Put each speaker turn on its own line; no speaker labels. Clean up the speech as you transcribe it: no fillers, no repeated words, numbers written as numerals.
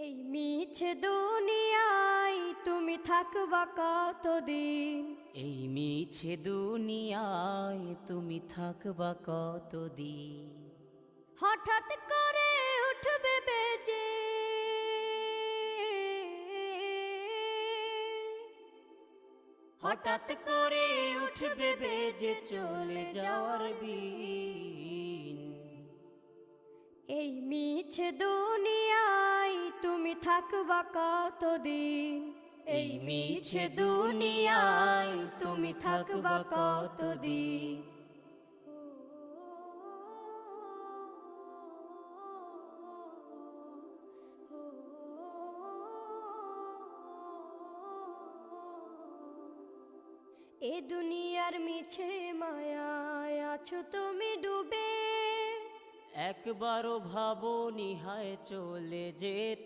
এই মিছে দুনিয়ায় তুমি থাকবা কতদিন?
এই মিছে দুনিয়ায় তুমি থাকবা কতদিন?
হঠাৎ করে উঠবে বেজে
হঠাৎ করে উঠবে বেজে চলে যাওয়ার বিন।
এই মিছে দুনিয়ায় তুমি থাকবা কতদিন?
এই মিছে দুনিয়ায় তুমি থাকবা কতদিন?
এ দুনিয়ার মিছে মায়ায় আছো তুমি ডুবে,
একবারও ভাবো নিহায় চলে যেতে